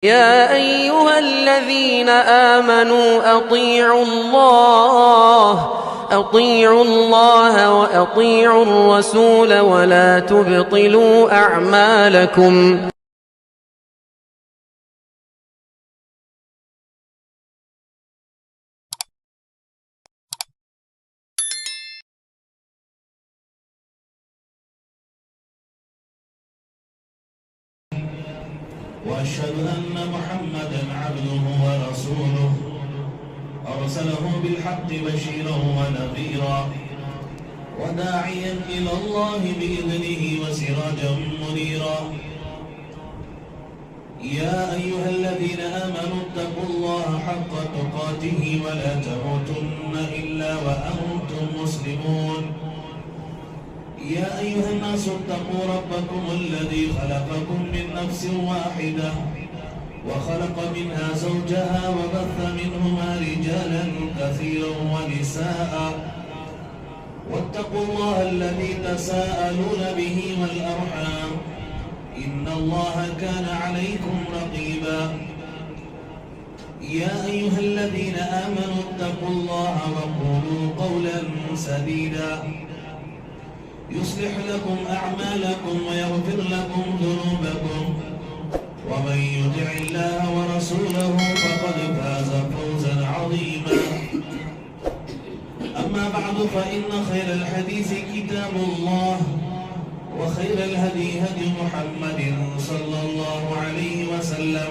يا أيها الذين آمنوا أطيعوا الله وأطيعوا الرسول ولا تبطلوا أعمالكم. وأشهد أن محمدًا عبده ورسوله أرسله بالحق بشيرًا ونذيرًا وداعيًا إلى الله بإذنه وسراجًا منيرًا. يا أيها الذين آمنوا اتقوا الله حق تقاته ولا تموتن إلا وأنتم مسلمون. يا أيها الناس اتقوا ربكم الذي خلقكم من نفس واحدة وخلق منها زوجها وبث منهما رجالا كثيرا ونساء واتقوا الله الذي تساءلون به والأرحام إن الله كان عليكم رقيبا. يا أيها الذين آمنوا اتقوا الله وقولوا قولا سديدا يصلح لكم أعمالكم ويغفر لكم ذنوبكم ومن يطع الله ورسوله فقد فاز فوزا عظيما. أما بعد فإن خير الحديث كتاب الله وخير الهدي هدي محمد صلى الله عليه وسلم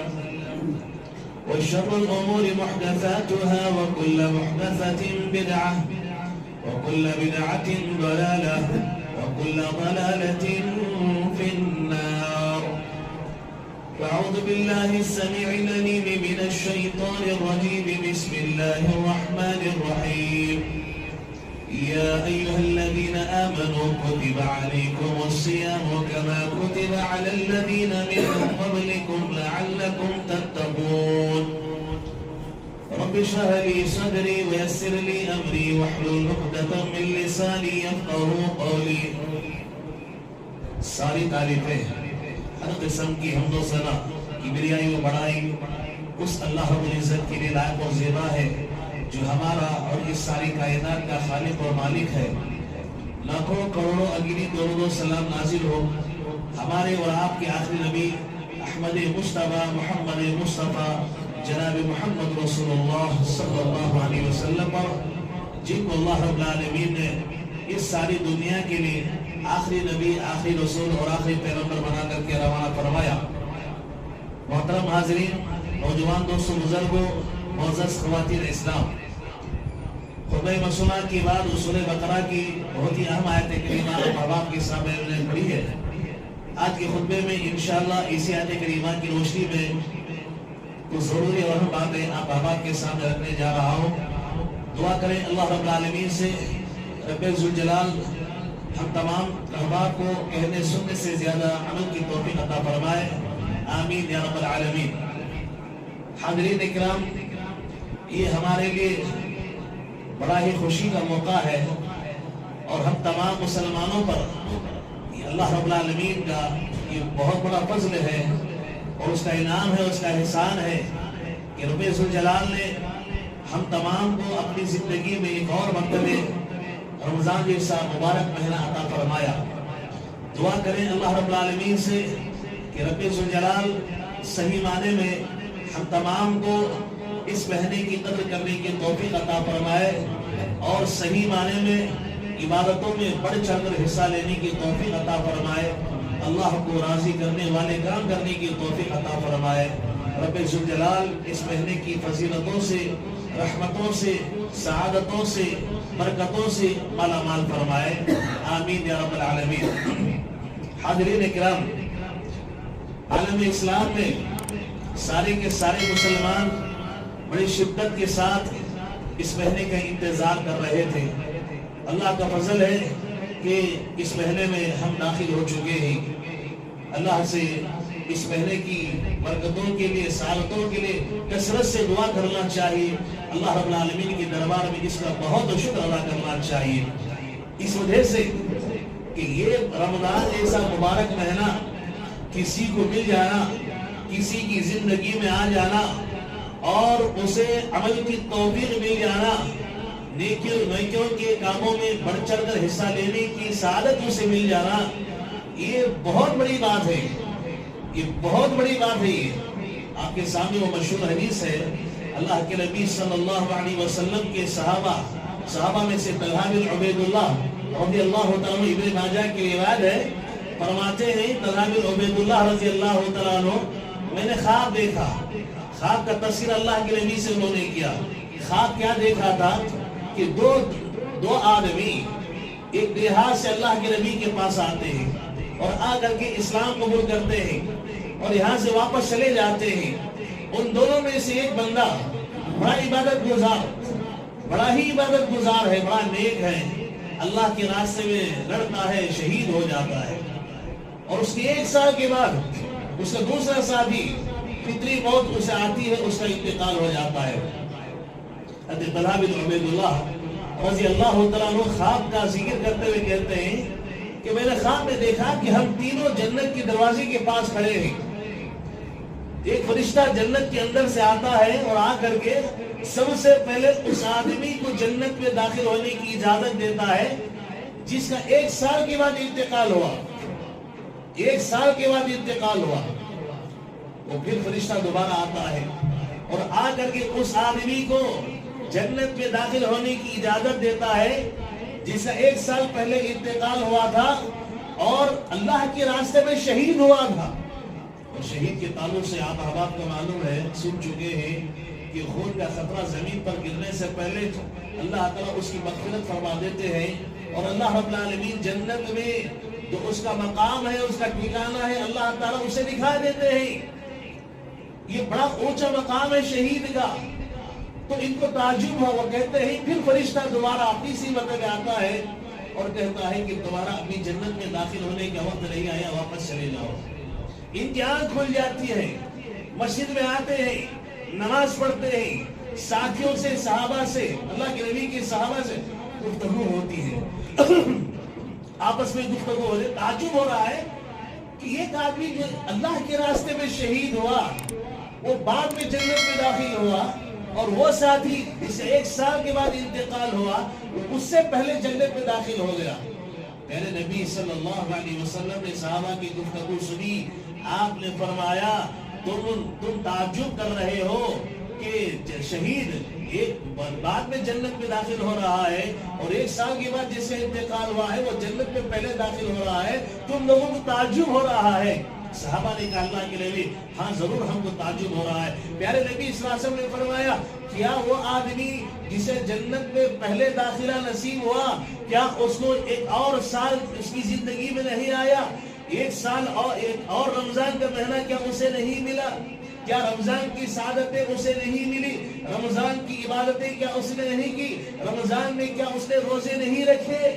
وشر الأمور محدثاتها وكل محدثة بدعة وكل بدعة ضلالة وكل ضلالة في النار. أعوذ بالله السميع العليم من الشيطان الرجيم. بسم الله الرحمن الرحيم. يا أيها الذين آمنوا كتب عليكم الصيام كما كتب على الذين من قبلكم لعلكم تتقون. رب اشرح لي صدري ويسر لي امري واحلل عقدة من لساني يفقهوا قولي. ساری تعریفیں ہر قسم کی حمد و ثنا کبریائی و بڑائی اس اللہ رب العزت کے لیے لائق اور زیبا ہے جو ہمارا اور اس ساری کائنات کا خالق اور مالک ہے. لاکھوں کروڑوں اگنی درود و سلام نازل ہو ہمارے اور آپ کے آخری نبی احمد مصطفیٰ محمد مصطفیٰ جناب محمد رسول اللہ صلی اللہ علیہ وسلم پر جن کو اللہ رب العالمین نے اس ساری دنیا کے لیے آخری نبی آخری رسول اور آخری پیغمبر بنا کر کے روانہ فرمایا. محترم حاضرین، نوجوان دوستوں، بزرگوں، معزز خواتین اسلام، خطبہ مسنہ کے بعد سورہ بقرہ کی بہت ہی اہم آیت کریمہ احباب کے سامنے میں نے پڑھی ہے. آج کے خطبے میں انشاءاللہ اسی آیت کریمہ کی روشنی میں کچھ ضروری اور اہم باتیں آپ احباب کے سامنے رکھنے جا رہا ہوں. دعا کریں اللہ رب العالمین سے رب ذوالجلال ہم تمام احباب کو کہنے سننے سے زیادہ عمل کی توفیق عطا فرمائے. آمین یا رب العالمین. حاضرین اکرام، یہ ہمارے لیے بڑا ہی خوشی کا موقع ہے اور ہم تمام مسلمانوں پر یہ اللہ رب العالمین کا یہ بہت بڑا فضل ہے اور اس کا انعام ہے، اس کا احسان ہے کہ رب ذوالجلال نے ہم تمام کو اپنی زندگی میں ایک اور مرتبہ رمضان جیسا مبارک مہینہ عطا فرمایا. دعا کریں اللہ رب العالمین سے کہ رب ذوالجلال صحیح معنی میں ہم تمام کو اس مہینے کی قدر کرنے کی توفیق عطا فرمائے اور صحیح معنی میں عبادتوں میں بڑھ چڑھ کر حصہ لینے کی توفیق عطا فرمائے. اللہ کو راضی کرنے والے کام کرنے کی توفیق عطا فرمائے. رب ذوالجلال اس مہینے کی فضیلتوں سے، رحمتوں سے، سعادتوں سے، برکتوں سے مالا مال فرمائے. آمین یا رب العالمین. حاضرین اکرام، عالم اسلام میں سارے کے سارے مسلمان بڑی شدت کے ساتھ اس مہینے کا انتظار کر رہے تھے. اللہ کا فضل ہے کہ اس مہینے میں ہم داخل ہو چکے ہیں. اللہ سے اس مہینے کی برکتوں کے لیے، سعادتوں کے لیے کثرت سے دعا کرنا چاہیے. اللہ رب العالمین کے دربار میں اس کا بہت شکر ادا کرنا چاہیے. اس وجہ سے کہ یہ رمضان جیسا مبارک مہینہ کسی کو مل جانا کسی کی زندگی میں آ جانا اور اسے عمل کی توفیق مل جانا، نیکیوں کے کاموں میں بڑھ چڑھ کر حصہ لینے کی سعادت اسے مل جانا، یہ بہت بڑی بات ہے، یہ بہت بڑی بات ہے۔ یہ آپ کے سامنے وہ مشہور حدیث ہے، اللہ کے نبی صلی اللہ علیہ وسلم کے صحابہ میں سے طلحہ بن عبید اللہ رضی اللہ تعالیٰ عنہ، ابن ماجہ کی روایت ہے، فرماتے ہیں طلحہ بن عبید اللہ رضی اللہ تعالیٰ عنہ، میں نے خواب دیکھا، خواب کا تذکرہ اللہ کے نبی سے انہوں نے کیا۔ خواب کیا دیکھا تھا کہ دو آدمی ایک دیہات سے اللہ کے نبی کے پاس آتے ہیں اور آ کر کے اسلام قبول کرتے ہیں اور یہاں سے واپس چلے جاتے ہیں۔ ان دونوں میں سے ایک بندہ بڑا ہی عبادت گزار ہے، بڑا نیک ہے، اللہ کے راستے میں لڑتا ہے، شہید ہو جاتا ہے، اور اس کے 1 سال کے بعد اس کا دوسرا ساتھی فطری موت اسے آتی ہے، اس کا انتقال ہو جاتا ہے۔ حضرت طلحہ بن عبید اللہ رضی اللہ تعالیٰ عنہ خواب کا ذکر کرتے ہوئے کہتے ہیں کہ میں نے خواب میں دیکھا کہ ہم تینوں جنت کے دروازے کے پاس کھڑے ہیں، ایک فرشتہ جنت کے اندر سے آتا ہے اور آ کر کے سب سے پہلے اس آدمی کو جنت میں داخل ہونے کی اجازت دیتا ہے جس کا 1 سال کے بعد انتقال ہوا، 1 سال کے بعد انتقال ہوا۔ وہ پھر فرشتہ دوبارہ آتا ہے اور آ کر کے اس آدمی کو جنت میں داخل ہونے کی اجازت دیتا ہے جس کا 1 سال پہلے انتقال ہوا تھا اور اللہ کے راستے میں شہید ہوا تھا۔ اور شہید کے تعلق سے آپ احباب کو معلوم ہے، سن چکے ہیں کہ خون کا خطرہ زمین پر گرنے سے پہلے اللہ تعالیٰ اس کی مغفرت فرما دیتے ہیں، اور اللہ رب العالمین جنت میں جو اس کا مقام ہے، اس کا ٹھکانہ ہے، اللہ تعالیٰ اسے دکھا دیتے ہیں۔ یہ بڑا اونچا مقام ہے شہید کا۔ تو ان کو تعجب ہوا، وہ کہتے ہیں پھر فرشتہ دوبارہ اپنی سی مرتبہ آتا ہے اور کہتا ہے کہ تمہارا اپنی جنت میں داخل ہونے کا وقت نہیں آیا، واپس چلے جاؤ۔ ان کی آنکھ کھل جاتی ہے، مسجد میں آتے ہیں، نماز پڑھتے ہیں، ساتھیوں سے، صحابہ سے، اللہ کے نبی کے صحابہ سے گفتگو ہوتی ہے، آپس میں گفتگو ہو رہی ہے۔ تعجب ہو رہا ہے کہ ایک آدمی جو اللہ کے راستے میں شہید ہوا وہ بعد میں جنت میں داخل ہوا، اور وہ ساتھی جس سے 1 سال کے بعد انتقال ہوا اس سے پہلے جنت میں داخل ہو گیا۔ میرے نبی صلی اللہ علیہ وسلم نے صحابہ کی گفتگو سنی، آپ نے فرمایا تم تعجب کر رہے ہو کہ شہید ایک بعد میں جنت میں داخل ہو رہا ہے اور 1 سال کے بعد جس سے انتقال ہوا ہے وہ جنت میں پہلے داخل ہو رہا ہے، تم لوگوں کو تعجب ہو رہا ہے۔ صحابہ نے کہا اللہ کے نبی ہاں ضرور ہم کو تعجب ہو رہا ہے۔ پیارے نبی صلی اللہ علیہ وسلم نے فرمایا کیا وہ آدمی جسے جنت میں پہلے داخلہ نصیب ہوا کیا اس کو 1 اور سال اس کی زندگی میں نہیں آیا؟ 1 سال اور رمضان کا مہینہ کیا اسے نہیں ملا؟ کیا رمضان کی سعادتیں اسے نہیں ملی؟ رمضان کی عبادتیں کیا اس نے نہیں کی؟ رمضان میں کیا اس نے روزے نہیں رکھے؟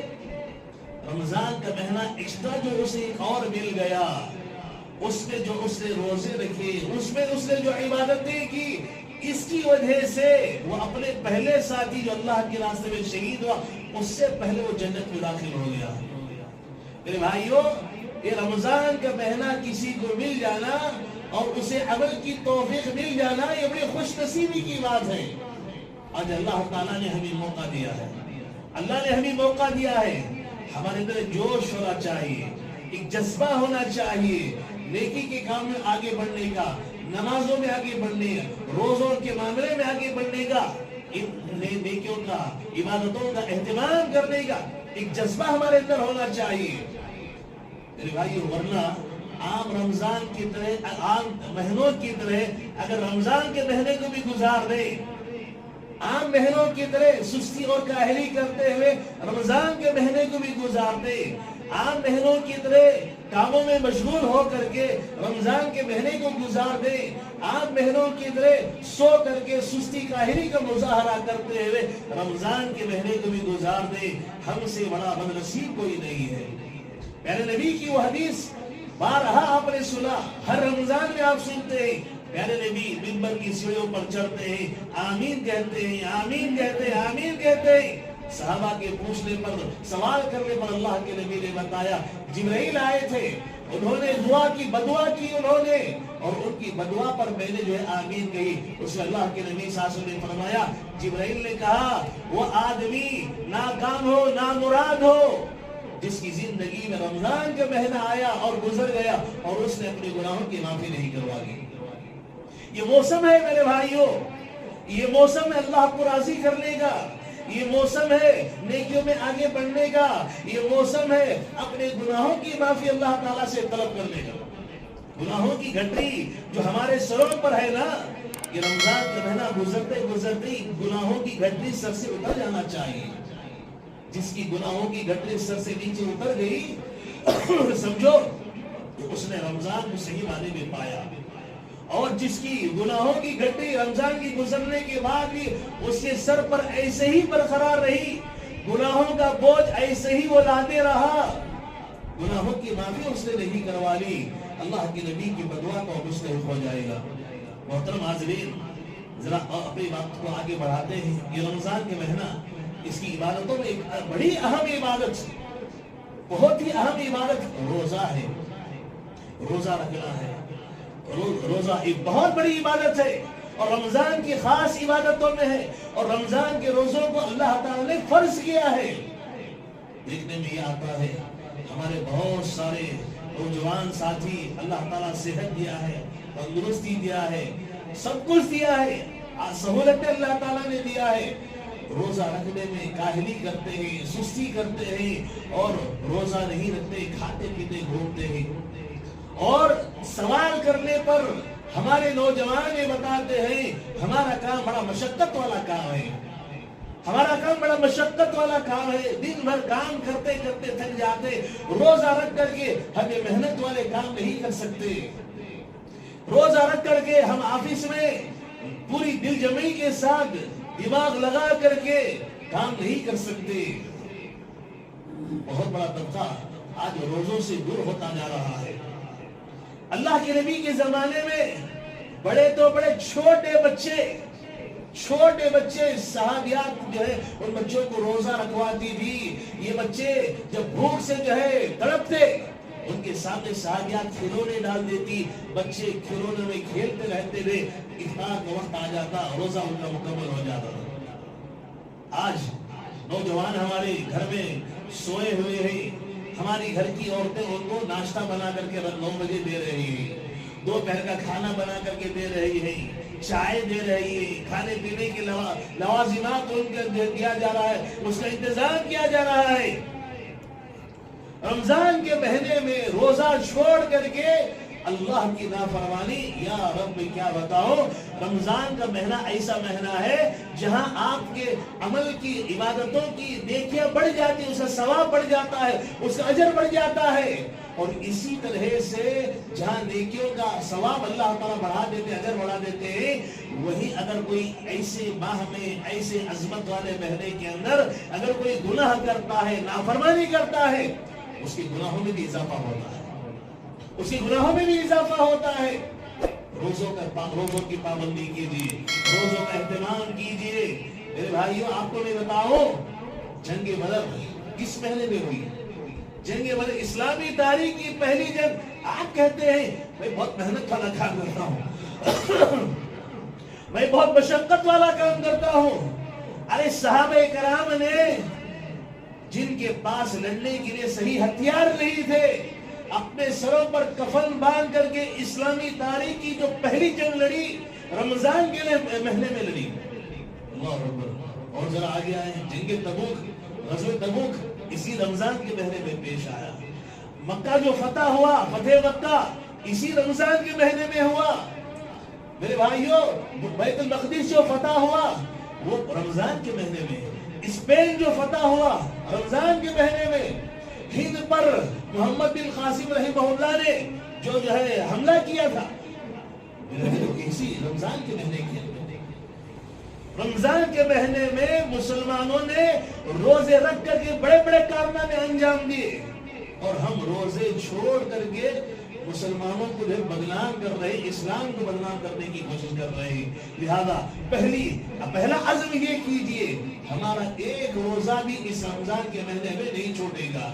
رمضان کا مہینہ ایکسٹرا جو اسے ایک اور مل گیا، اس میں جو اس نے روزے رکھے، اس میں اس نے جو عبادتیں کی، اس کی وجہ سے وہ اپنے پہلے ساتھی جو اللہ کے راستے میں شہید ہوا اس سے پہلے وہ جنت میں داخل ہو گیا۔ میرے بھائیوں، یہ رمضان کا مہینہ کسی کو مل جانا اور اسے عمل کی توفیق مل جانا یہ بڑی خوش نصیبی کی بات ہے۔ آج اللہ تعالیٰ نے ہمیں موقع دیا ہے، اللہ نے ہمیں موقع دیا ہے، ہمارے اندر جوش ہونا چاہیے، ایک جذبہ ہونا چاہیے نیکی کے کام میں آگے بڑھنے کا، نمازوں میں آگے بڑھنے کا، روزوں کے معاملے میں آگے بڑھنے کا، نیکیوں کا، عبادتوں کا اہتمام کرنے کا ایک جذبہ ہمارے اندر ہونا چاہیے۔ میرے بھائیو، ورنہ عام رمضان کی طرح، عام مہینوں کی طرح اگر رمضان کے مہینے کو بھی گزار دے، عام مہینوں کی طرح سستی اور کاہلی کرتے ہوئے رمضان کے مہینے کو بھی گزار دے، عام مہینوں کی طرح کاموں میں مشغول ہو کر کے رمضان کے مہینے کو گزار دے، عام مہینوں کی طرح سو کر کے سستی کاہلی کا مظاہرہ کرتے ہوئے رمضان کے مہینے کو بھی گزار دے، ہم سے بڑا بد نصیب کوئی نہیں ہے۔ پیارے نبی کی وہ حدیث بارہا آپ نے سنا، ہر رمضان میں آپ سنتے ہیں، پیارے نبی منبر کی سیڑھیوں پر چڑھتے ہیں، آمین کہتے ہیں، آمین کہتے ہیں، آمین کہتے ہیں۔ صحابہ کے پوچھنے پر، سوال کرنے پر اللہ کے نبی نے بتایا جبرائیل آئے تھے انہوں نے دعا کی، بدعا کی انہوں نے، اور ان کی بدعا پر میں نے جو ہے آمین کہی. اس میں اللہ کے نبی صلی اللہ علیہ وسلم نے فرمایا، جبرائیل نے کہا وہ آدمی ناکام ہو، نامراد ہو جس کی زندگی میں رمضان کا مہینہ آیا اور گزر گیا اور اس نے اپنے گناہوں کی معافی نہیں کروا لی. یہ موسم ہے میرے بھائیوں، یہ موسم ہے اللہ کو راضی کرنے کا، یہ موسم ہے نیکیوں میں آگے بڑھنے کا، یہ موسم ہے اپنے گناہوں کی معافی اللہ تعالیٰ سے طلب کرنے کا. گناہوں کی گھٹی جو ہمارے سروں پر ہے نا، یہ رمضان کا مہینہ گزرتے گزرتے گناہوں کی گھٹی سر سے اتر جانا چاہیے. جس کی گناہوں کی گھٹی سر سے نیچے اتر گئی سمجھو اس نے رمضان کو صحیح معنی میں پایا. اور جس کی گناہوں کی گھٹی رمضان کی گزرنے کے بعد بھی اس کے سر پر ایسے ہی برقرار رہی، گناہوں کا بوجھ ایسے ہی وہ لاتے رہا، گناہوں کی معافی اس نے نہیں کروا لی، اللہ کے نبی کی بدعا کو مستحق ہو جائے گا. محترم حاضرین، ذرا اپنی بات کو آگے بڑھاتے ہیں. یہ رمضان کے مہینہ، اس کی عبادتوں میں ایک بڑی اہم عبادت، بہت ہی اہم عبادت روزہ ہے. روزہ رکھنا ہے. روزہ ایک بہت بڑی عبادت ہے اور رمضان کی خاص عبادتوں میں ہے، اور رمضان کے روزوں کو اللہ تعالیٰ نے فرض کیا ہے. دیکھنے میں یہ آتا ہے ہمارے بہت سارے نوجوان ساتھی، اللہ تعالیٰ صحت دیا ہے، تندرستی دیا ہے، سب کچھ دیا ہے، سہولتیں اللہ تعالیٰ نے دیا ہے، روزہ رکھنے میں کاہلی کرتے ہیں، سستی کرتے ہیں اور روزہ نہیں رکھتے، کھاتے پیتے گھومتے ہیں. اور سوال کرنے پر ہمارے نوجوان یہ بتاتے ہیں ہمارا کام بڑا مشقت والا کام ہے، ہمارا کام بڑا مشقت والا کام ہے، دن بھر کام کرتے کرتے تھک جاتے، روزہ رکھ کر کے ہم یہ محنت والے کام نہیں کر سکتے، روزہ رکھ کر کے ہم آفس میں پوری دل جمعی کے ساتھ دماغ لگا کر کے کام نہیں کر سکتے. بہت بڑا طبقہ آج روزوں سے دور ہوتا جا رہا ہے. اللہ کے نبی کے زمانے میں بڑے تو بڑے چھوٹے بچے صحابیات جو ہے ان بچوں کو روزہ رکھواتی تھی. یہ بچے جب بھوک سے جو ہے تڑپتے، ان کے سامنے صحابیات کھلونے ڈال دیتی، بچے کھلونے میں کھیلتے رہتے تھے، افطار کا وقت آ جاتا، روزہ ان کا مکمل ہو جاتا. آج نوجوان ہمارے گھر میں سوئے ہوئے ہیں، ہماری گھر کی عورتیں ان کو ناشتہ بنا کر کے 9 بجے دے رہی ہیں، دوپہر کا کھانا بنا کر کے دے رہی ہیں، چائے دے رہی ہے، کھانے پینے کے لوازمات ان کو دیا جا رہا ہے، اس کا انتظام کیا جا رہا ہے. رمضان کے مہینے میں روزہ چھوڑ کر کے اللہ کی نافرمانی، یا رب کیا بتاؤ. رمضان کا مہینہ ایسا مہینہ ہے جہاں آپ کے عمل کی، عبادتوں کی نیکیاں بڑھ جاتی ہیں، اس کا ثواب بڑھ جاتا ہے، اس کا اجر بڑھ جاتا ہے. اور اسی طرح سے جہاں نیکیوں کا ثواب اللہ تعالیٰ بڑھا دیتے، اجر بڑھا دیتے ہیں، وہی اگر کوئی ایسے ماہ میں، ایسے عظمت والے مہینے کے اندر اگر کوئی گناہ کرتا ہے، نافرمانی کرتا ہے، اس کے گناہوں میں بھی اضافہ ہوتا ہے، اس کے گناہوں میں بھی اضافہ ہوتا ہے. روزوں کی پابندی کیجیے، روزوں کا اہتمام کیجیے. میرے بھائیوں، آپ کو میں بتاؤں، جنگ بدر کس مہینے میں ہوئی؟ جنگ بدر اسلامی تاریخ کی پہلی جنگ. آپ کہتے ہیں میں بہت محنت والا کام کرتا ہوں، میں بہت مشقت والا کام کرتا ہوں. ارے صحابہ کرام نے، جن کے پاس لڑنے کے لیے صحیح ہتھیار نہیں تھے، اپنے سروں پر کفن باندھ کر کے اسلامی تاریخ کی جو پہلی جنگ لڑی، رمضان کے مہینے میں لڑی. اللہ اکبر. اور ذرا آگے آئے، جنگ تبوک، غزوہ تبوک اسی رمضان کے مہینے میں پیش آیا. مکہ جو فتح ہوا، فتح مکہ اسی رمضان کے مہینے میں ہوا. میرے بھائیوں، بیت المقدس جو فتح ہوا وہ رمضان کے مہینے میں. اسپین جو فتح ہوا رمضان کے مہینے میں. ہند پر محمد بن قاسم رحمہ اللہ نے جو ہے حملہ کیا تھا، اسی رمضان کے مہینے کیا. رمضان کے مہینے میں مسلمانوں نے روزے رکھ کر کے بڑے بڑے کارنامے انجام دیے، اور ہم روزے چھوڑ کر کے مسلمانوں کو بدنام کر رہے، اسلام کو بدنام کرنے کی کوشش کر رہے ہیں. لہذا پہلا عزم یہ کیجئے، ہمارا ایک روزہ بھی اس رمضان کے مہینے میں نہیں چھوٹے گا.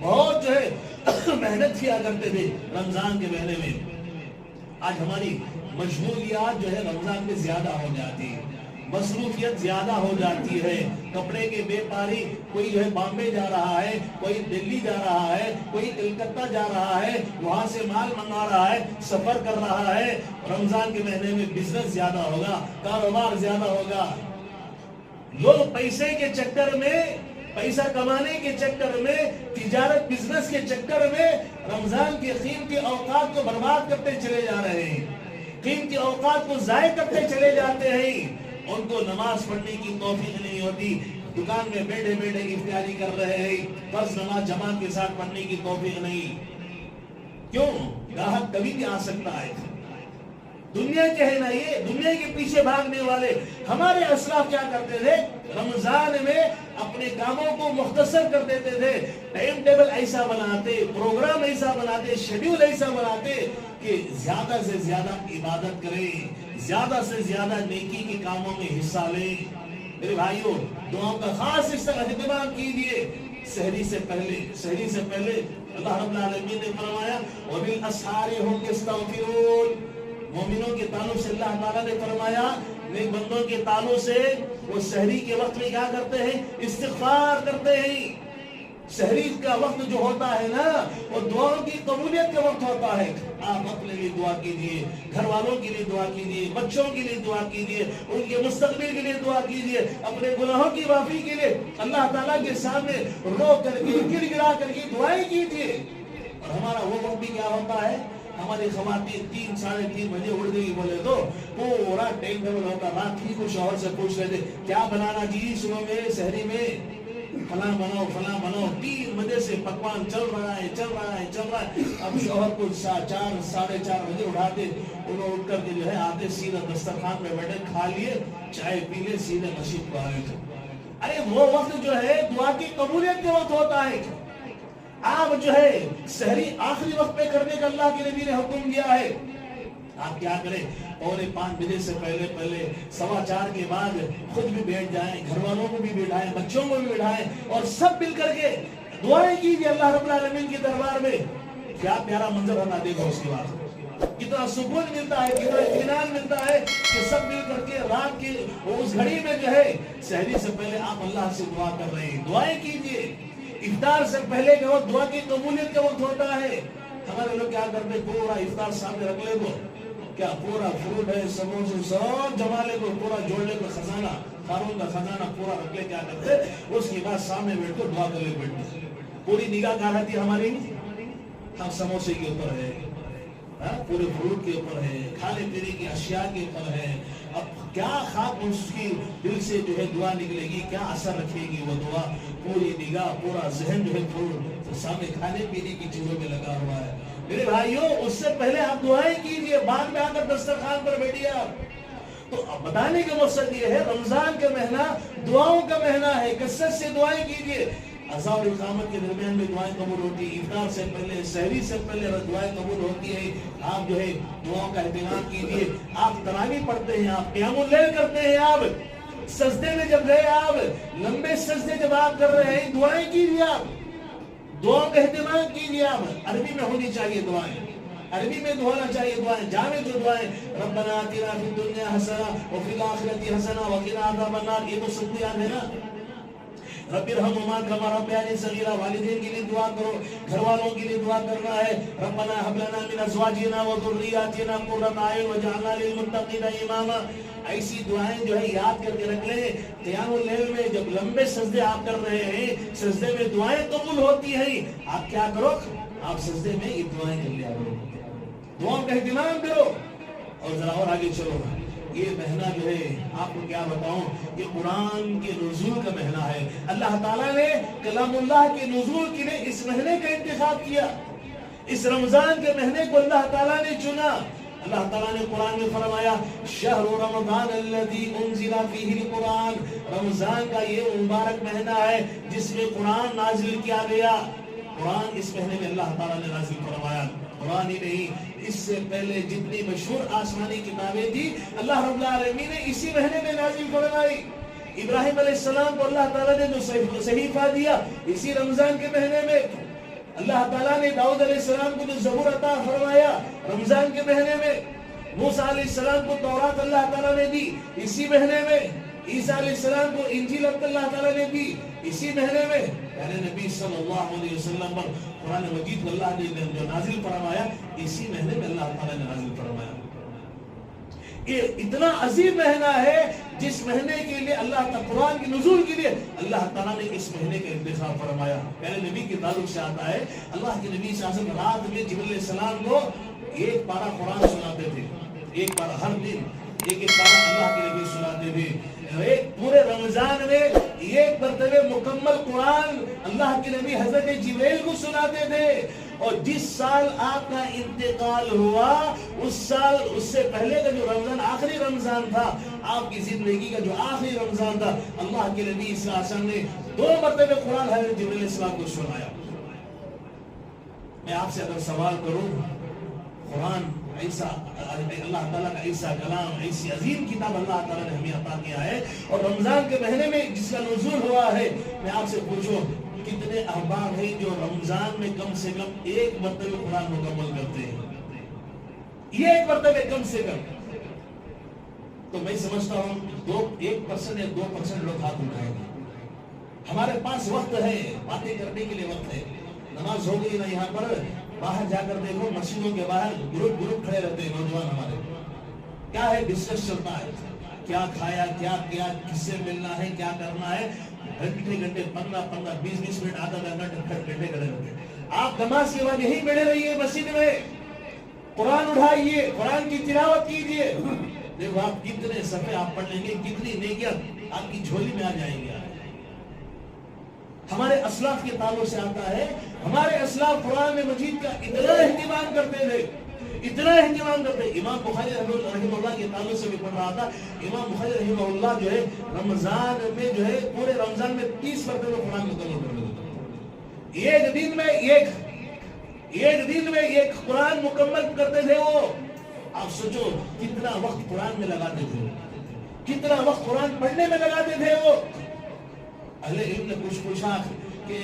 بہت جو ہے محنت کیا کرتے تھے رمضان کے مہینے میں. آج ہماری مشغولیات جو ہے رمضان میں زیادہ ہو جاتی ہے, مصروفیت زیادہ ہو جاتی ہے. کپڑے کے بے پاری, کوئی جو ہے بامبے جا رہا ہے, کوئی دلی جا رہا ہے, کوئی کلکتہ جا رہا ہے, وہاں سے مال منگا رہا ہے, سفر کر رہا ہے. رمضان کے مہینے میں بزنس زیادہ ہوگا, کاروبار زیادہ ہوگا. لوگ پیسے کے چکر میں, پیسہ کمانے کے چکر میں, تجارت بزنس کے چکر میں رمضان کے قیمتی اوقات کو برباد کرتے چلے جا رہے ہیں, قیمتی اوقات کو ضائع کرتے چلے جاتے ہیں. ان کو نماز پڑھنے کی توفیق نہیں ہوتی, دکان میں بیٹھے بیٹھے افطاری کر رہے ہیں, فرض نماز جماعت کے ساتھ پڑھنے کی توفیق نہیں. کیوں؟ گاہک کبھی بھی آ سکتا ہے. دنیا کیا ہے نا, یہ دنیا کے پیچھے بھاگنے والے. ہمارے اسلاف کیا کرتے تھے, رمضان میں اپنے کاموں کو مختصر کر دیتے تھے, ٹائم ٹیبل ایسا بناتے, پروگرام ایسا بناتے, شیڈیول ایسا بناتے کہ زیادہ سے زیادہ عبادت کریں, زیادہ سے زیادہ نیکی کے کاموں میں حصہ لیں. میرے بھائیوں, دعاؤں کا خاص اس طرح اہتمام کیجیے. سحری سے پہلے اللہ رب العالمین نے فرمایا وَبِالْأَسْحَارِ هُمْ يَسْتَغْفِرُونَ. مومنوں کے تعلق سے اللہ تعالیٰ نے فرمایا, نیک بندوں کے تعلق سے وہ سحری کے وقت میں کیا کرتے ہیں, استغفار کرتے ہیں. سحری کا وقت جو ہوتا ہے نا, وہ دعاؤں کی قبولیت کا وقت ہوتا ہے. آپ اپنے لیے دعا کیجئے, گھر والوں کے لیے دعا کیجئے, بچوں کے لیے دعا کیجئے, ان کے مستقبل کے لیے دعا کیجئے, اپنے گناہوں کی معافی کے لیے اللہ تعالیٰ کے سامنے رو کر کے, گر گرا کر کے دعائیں کیجئے. اور ہمارا وہ وقت بھی کیا ہوتا ہے, ہماری خواتین 3 ساڑھے 3 بجے اٹھ گئی بولے تو پورا ٹائم ٹیبل ہوتا. رات ہی کو شوہر سے پوچھ رہے تھے کیا بنانا جی صبح میں سحری میں, فلاں بناؤ. 3 بجے سے پکوان چل رہا ہے. اب شوہر کو 4 ساڑھے 4 بجے اٹھاتے, انہوں اٹھ کر کے جو ہے آتے سیدھا دسترخوان میں بیٹھے, کھا لیے, چائے پی لے, سیدھے مسجد کو آئے تھے. ارے وہ وقت جو ہے دعا کی قبولیت کے وقت ہوتا ہے. آپ جو ہے سحری آخری وقت پہ کرنے کا اللہ کے نبی نے حکم دیا ہے. آپ کیا کریں, اور 5 بجے سے پہلے 4:15 کے بعد خود بھی بیٹھ جائیں, گھر والوں کو بھی بیٹھائیں, بچوں کو بھی بیٹھائیں, اور سب مل کر کے دعائیں کیجیے اللہ رب العالمین کے دربار میں. کیا پیارا منظر ہونا دیکھو اس کے بعد, کتنا سکون ملتا ہے, کتنا اطمینان ملتا ہے کہ سب مل کر کے رات کی اس گھڑی میں جو ہے سحری سے پہلے آپ اللہ سے دعا کر رہے ہیں. دعائیں کیجیے. افطار سے پہلے کا وقت دعا کی قبولیت کا وقت ہوتا ہے. ہمارے لوگ کیا کرتے, پورا افطار سامنے رکھ لے کو, کیا پورا فروٹ ہے, سموسے سب جما لے کو, پورا جوڑ لے کو, خزانہ قارون کا خزانہ پورا رکھ لے. کیا کرتے, اس کے بعد سامنے بیٹھ کر دعا کر لے بیٹھتے. پوری نگاہ کہاں رہتی ہماری, ہم سموسے کے اوپر ہے, پورے فروٹ کے اوپر ہے, کھانے پینے کی اشیاء کے اوپر ہے. اب کیا خواب اس کی دل سے جو ہے دعا نکلے گی, کیا اثر رکھے گی وہ دعا. پوری نگاہ, پورا ذہن جو ہے فروٹ سامنے کھانے پینے کی چیزوں میں لگا ہوا ہے. میرے بھائیوں, اس سے پہلے آپ دعائیں کیجئے, بعد میں آ کر دسترخوان پر بیٹھیے آپ. تو بتانے کا مقصد یہ ہے, رمضان کا مہینہ دعاؤں کا مہینہ ہے. کثرت سے دعائیں کیجئے. عزاء اور اقامت کے درمیان میں دعائیں قبول ہوتی ہے, افطار سے پہلے, سحری سے پہلے دعائیں قبول ہوتی ہے. آپ جو ہے دعاؤں کا اہتمام کیجئے. آپ تراویح پڑھتے ہیں, آپ قیام اللیل کرتے ہیں, آپ سجدے میں جب گئے, آپ لمبے سجدے جب آپ کر رہے ہیں, دعائیں کیجئے. آپ دعاؤں کا اہتمام کیجئے. آپ عربی میں ہونی چاہیے دعائیں, عربی میں دعانا چاہیے دعائیں, جامع جو دعائیں, ربنا آتنا فی الدنیا حسنہ وفی الآخرۃ حسنہ وقنا عذاب النار, یہ تو سب کو یاد ہے نا. رب ارحمہما کما ربیانی صغیرا, والدین کے لیے دعا کرو, گھر والوں کے لیے دعا کرنا ہے. ربنا هب لنا من ازواجنا وذریاتنا قرۃ اعین واجعلنا للمتقین اماما. ایسی دعائیں جو ہے یاد کر کے رکھ لیں. قیام اللیل میں جب لمبے سجدے آپ کر رہے ہیں, سجدے میں دعائیں قبول ہوتی ہیں. آپ کیا کرو, آپ سجدے میں یہ دعائیں کر لیا کرو, دعاؤں کا اہتمام کرو. اور ذرا اور آگے چلو, یہ مہینہ جو ہے آپ کو کیا بتاؤں, یہ قرآن کے نزول کا مہینہ ہے. اللہ تعالیٰ نے کلام اللہ کے نزول کے لیے اس مہینے کا انتخاب کیا. اس رمضان کے مہینے کو اللہ تعالیٰ نے چنا. اللہ تعالیٰ نے قرآن میں فرمایا شہر رمضان الذی انزل فیہ القرآن, رمضان کا یہ مبارک مہینہ ہے جس میں قرآن نازل کیا گیا. قرآن اس مہینے میں اللہ تعالیٰ نے نازل فرمایا. قرآن ہی نہیں, اس سے پہلے جتنی مشہور آسمانی کتابیں تھی اللہ رب العالمین نے اسی مہینے میں نازل فرمائی. ابراہیم علیہ السلام کو اللہ تعالیٰ نے جو صحیفہ دیا اسی رمضان کے مہینے میں. اللہ تعالیٰ نے داؤد علیہ السلام کو جو زبور عطا فرمایا رمضان کے مہینے میں، موسیٰ علیہ السلام کو تورات اللہ تعالیٰ نے دی اسی مہینے میں، عیسیٰ علیہ السلام کو انجیل اللہ تعالیٰ نے دی اسی مہینے میں، پیارے نبی صلی اللہ علیہ وسلم پر قرآن مجید کو اللہ نے جو نازل فرمایا اسی مہینے میں اللہ تعالیٰ نے نازل فرمایا۔ یہ اتنا عظیم مہینہ ہے جس مہینے کے لیے اللہ تعالیٰ قرآن کی نزول کے لیے اللہ تعالیٰ نے اس مہینے کا انتخاب فرمایا۔ پہلے نبی کے تعلق سے آتا ہے، اللہ کے نبی صلی اللہ علیہ وسلم رات میں جبریل علیہ السلام کو ایک پارہ قرآن سناتے تھے، ایک پارہ ہر دن ایک پارہ اللہ کے نبی سناتے تھے۔ ایک پورے رمضان میں ایک مرتبہ مکمل قرآن اللہ کے نبی حضرت جبریل کو سناتے تھے۔ اور جس سال آپ کا انتقال ہوا اس سال، اس سے پہلے کا جو رمضان آخری رمضان تھا، آپ کی زندگی کا جو آخری رمضان تھا، اللہ کے نبی صلی اللہ علیہ وسلم نے 2 مرتبہ قرآن حضرت جبریل علیہ السلام کو سنایا۔ میں آپ سے اگر سوال کروں، قرآن ایسا اللہ تعالیٰ کا ایسا کلام، ایسی عظیم کتاب اللہ تعالیٰ نے ہمیں عطا کیا ہے، اور رمضان کے مہینے میں جس کا نزول ہوا ہے، میں آپ سے پوچھوں کتنے احباب ہیں جو رمضان میں کم سے کم ایک مرتبہ قرآن مکمل کرتے ہیں؟ یہ ایک مرتبہ کم سے کم۔ تو میں سمجھتا ہوں 1% یا 2% لوگ ہاتھ اٹھائیں گے۔ ہمارے پاس وقت ہے، باتیں کرنے کے لیے وقت ہے۔ نماز ہو گئی نا، یہاں پر باہر جا کر دیکھو مسجدوں کے باہر گروپ کھڑے رہتے ہیں نوجوان ہمارے، کیا ہے ڈسکس چلتا ہے، کیا کھایا، کیا کس سے ملنا ہے، کیا کرنا ہے، گھنٹے 15 20 منٹ آدھا گھنٹے کھڑے رہتے۔ آپ نماز کے بعد یہی بیٹھے رہیے مسجد میں، قرآن اٹھائیے، قرآن کی تلاوت کیجیے، دیکھو آپ کتنے صفحے آپ پڑھ لیں گے، کتنی نیکیاں آپ کی جھولی میں آ جائیں گے۔ ہمارے اسلاف کے تعلق سے آتا ہے، ہمارے اسلاف قرآن مجید کا اتنا اہتمام کرتے تھے، اتنا اہتمام کرتے۔ امام بخاری رحمہ اللہ کے تعلق سے بھی پڑھ رہا تھا، امام بخاری رحمہ اللہ جو ہے رمضان میں جو ہے پورے رمضان میں 30 مرتبہ قرآن مکمل کر لیتے تھے۔ ایک دن میں ایک قرآن مکمل کرتے تھے وہ۔ آپ سوچو کتنا وقت قرآن میں لگاتے تھے، کتنا وقت قرآن پڑھنے میں لگاتے تھے وہ۔ اہل علم نے کچھ پوچھا کہ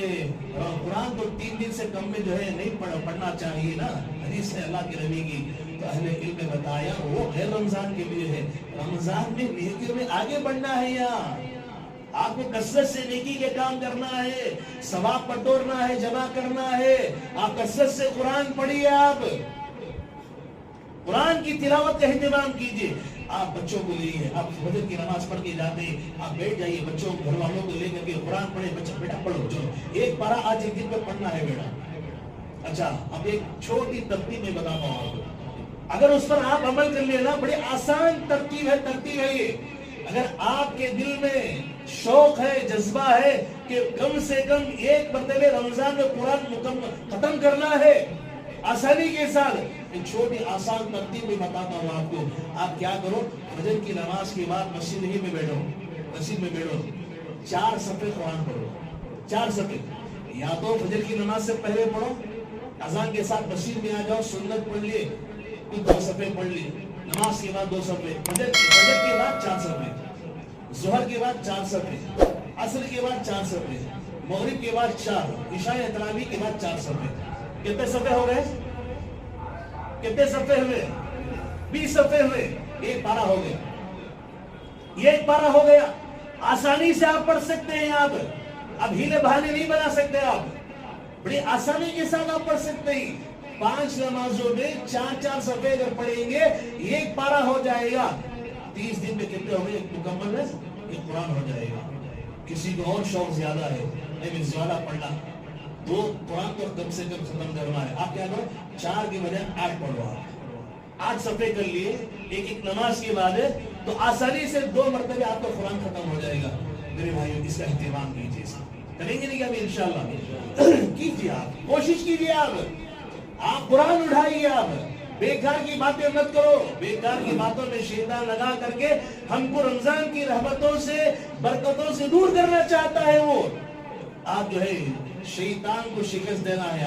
قرآن تو 3 دن سے کم میں جو ہے نہیں پڑھنا چاہیے نا، حدیث ہے اللہ کے نبی کی۔ تو اہل علم نے بتایا وہ غیر رمضان کے لیے ہے، رمضان میں نیکیوں میں آگے بڑھنا ہے، یہاں آپ کو کثرت سے نیکی کے کام کرنا ہے، ثواب بٹورنا ہے، جمع کرنا ہے۔ آپ کثرت سے قرآن پڑھیے، آپ قرآن کی تلاوت کا اہتمام کیجیے۔ آپ بچوں کو لیے، آپ فجر کی نماز پڑھ کے جاتے ہیں، آپ بیٹھ جائیے، بچوں گھر والوں کو لے کر کے قرآن پڑھے، بچہ بیٹا پڑھو، چلو ایک پارہ آج ایک دن میں پڑھنا ہے بیٹا۔ اچھا اب ایک چھوٹی ترتیب میں بتاتا ہوں آپ کو، اگر اس پر آپ عمل کر لینا، بڑی آسان ترتیب ہے یہ۔ اگر آپ کے دل میں شوق ہے، جذبہ ہے کہ کم سے کم ایک مرتبہ رمضان میں قرآن مکمل ختم کرنا ہے آسانی کے ساتھ، ایک چھوٹی آسان ترتیب میں بتاتا ہوں آپ کو۔ آپ کیا کرو، فجر کی نماز کے بعد مسجد ہی میں بیٹھو، مسجد میں بیٹھو، 4 صفحے قرآن پڑھو، 4 صفحے۔ یا تو فجر کی نماز سے پہلے پڑھو، اذان کے ساتھ مسجد میں آ جاؤ، سنت پڑھ لیے، کچھ 2 صفحے پڑھ لیے، نماز کے بعد 2 صفحے، فجر کے بعد 4 صفحے، ظہر کے بعد 4 صفحے، عصر کے بعد 4 صفحے، مغرب کے بعد 4، عشاء تراویح کے بعد 4 صفحے۔ کتنے صفحے ہو گئے؟ کتنے صفحے ہوئے؟ 20 صفحے ہوئے، ایک پارہ ہو گیا، یہ ایک پارہ ہو گیا۔ آسانی سے آپ پڑھ سکتے ہیں، آپ اب ہیلے بہانے نہیں بنا سکتے، آپ بڑی آسانی کے ساتھ آپ پڑھ سکتے ہیں۔ 5 نمازوں میں 4 صفحے اگر پڑھیں گے ایک پارہ ہو جائے گا۔ 30 دن میں کتنے ہو گئے؟ ایک مکمل ہے، ایک قرآن ہو جائے گا۔ کسی کو اور شوق زیادہ ہے، نہیں زیادہ پڑھنا، تو قرآن کو کم سے کم ختم کرنا ہے، آپ کیا کرو، 4 کے بجائے 8 پڑھو، 8 صفحے کر لیے ایک نماز کے بعد، تو آسانی سے 2 مرتبہ آپ کا قرآن ختم ہو جائے گا۔ میرے بھائیو اس کا اہتمام کیجیے، کریں گے نہیں کبھی انشاءاللہ؟ کیجیے، آپ کوشش کیجیے، آپ قرآن اٹھائیے، آپ بیکار کی باتیں مت کرو، بیکار کی باتوں میں شیطان لگا کر کے ہم کو رمضان کی رحمتوں سے برکتوں سے دور کرنا چاہتا ہے وہ۔ آپ جو ہے شیطان کو شکست دینا ہے،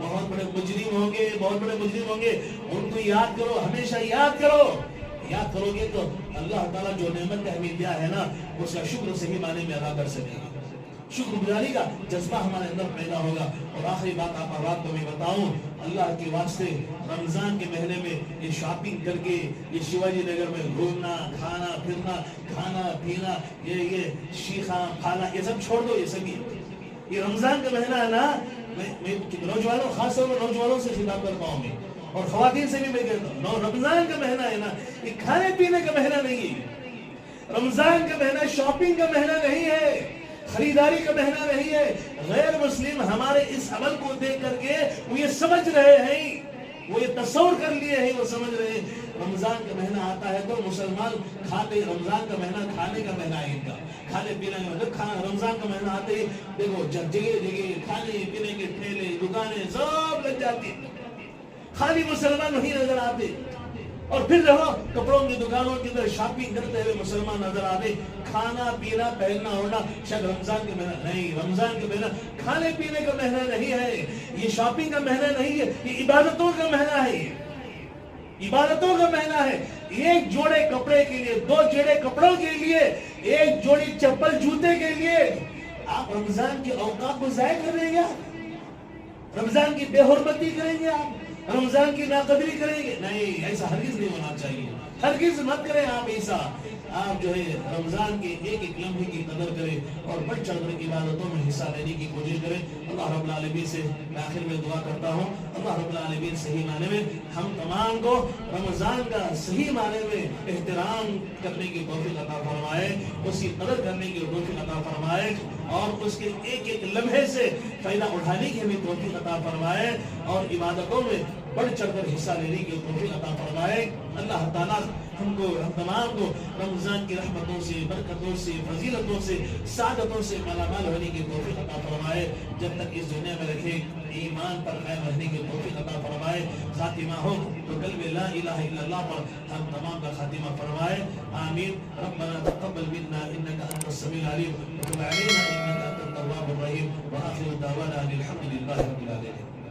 بہت بڑے مجرم ہوں گے، بہت بڑے مجرم ہوں گے، ان کو یاد کرو، ہمیشہ یاد کرو. یاد کرو گے تو اللہ تعالیٰ جو نعمت ہمیں دیا ہے نا اس کا شکر صحیح معنی میں ادا کر سکے گا. شکر گزاری کا جذبہ ہمارے اندر پیدا ہوگا. اور آخری بات آپ کو میں بتاؤں، اللہ کے واسطے رمضان کے مہینے میں یہ شاپنگ کر کے یہ شیواجی نگر میں گھومنا، کھانا پھرنا، کھانا پینا، یہ شیخاں پھانا، یہ سب چھوڑ دو. یہ سب یہ رمضان کا مہینہ ہے نا، میں نوجوانوں، خاص طور پر نوجوانوں سے خطاب کرتا ہوں میں، اور خواتین سے بھی میں کہتا ہوں، رمضان کا مہینہ ہے نا، یہ کھانے پینے کا مہینہ نہیں ہے. رمضان کا مہینہ شاپنگ کا مہینہ نہیں ہے، خریداری کا مہینہ نہیں ہے. غیر مسلم ہمارے اس عمل کو دیکھ کر کے وہ یہ سمجھ رہے ہیں، وہ یہ تصور کر لیے ہیں، وہ سمجھ رہے ہیں رمضان کا مہینہ آتا ہے تو مسلمان کھاتے. رمضان کا مہینہ کھانے کا مہینہ ہے ان کا، کھانے پینے کا. کھانا رمضان کا مہینہ آتے ہی دیکھو جگہ جگہ کھانے پینے کے ٹھیلے، دکانیں سب لگ جاتی، خالی مسلمان وہی نظر آتے. اور پھر رہو کپڑوں کی دکانوں کے اندر شاپنگ کرتے ہوئے مسلمان نظر آتے. کھانا پینا پہننا اوڑھنا شاید رمضان کے مہینہ نہیں. رمضان کے مہینہ کھانے پینے کا مہینہ نہیں ہے، یہ شاپنگ کا مہینہ نہیں ہے، یہ عبادتوں کا مہینہ ہے. یہ عبادتوں کا مہینہ ہے. ایک جوڑے کپڑے کے لیے، 2 جوڑے کپڑوں کے لیے، ایک جوڑی چپل جوتے کے لیے آپ رمضان کے اوقات کو ضائع کر دیں گے؟ رمضان کی بے حرمتی کریں گے آپ؟ رمضان کی ناقدری کریں گے؟ نہیں، ایسا ہرگز نہیں ہونا چاہیے. ہرگز مت کریں آپ ایسا. آپ جو ہے رمضان کے ایک ایک لمحے کی قدر کریں اور بڑھ چڑھ کر عبادتوں میں حصہ لینے کی کوشش کریں. اللہ رب العالمین سے میں آخر میں دعا کرتا ہوں، اللہ رب العالمین صحیح معنی میں ہم تمام کو رمضان کا صحیح معنی میں احترام کرنے کی توفیق عطا فرمائے، اس کی قدر کرنے کی توفیق عطا فرمائے، اور اس کے ایک ایک لمحے سے فائدہ اٹھانے کی ہمیں توفیق عطا فرمائے، اور عبادتوں میں بڑھ چڑھ کر حصہ لینے کی توفیق عطا فرمائے. اللہ تعالیٰ ہم تمام کو رمضان کی رحمتوں سے، برکتوں سے، فضیلتوں سے، سعادتوں سے مالا مال ہونے کی توفیق عطا فرمائے. جب تک اس دنیا میں رکھے ایمان پر قائم رہنے کی توفیق عطا فرمائے. خاتمہ ہو تو کلمہ لا الہ الا اللہ پر ہم تمام کا خاتمہ فرمائے. آمین. ربنا تقبل منا انك انت السميع العليم وتب علينا انك انت التواب الرحيم. واخر دعوانا الحمد لله رب العالمين.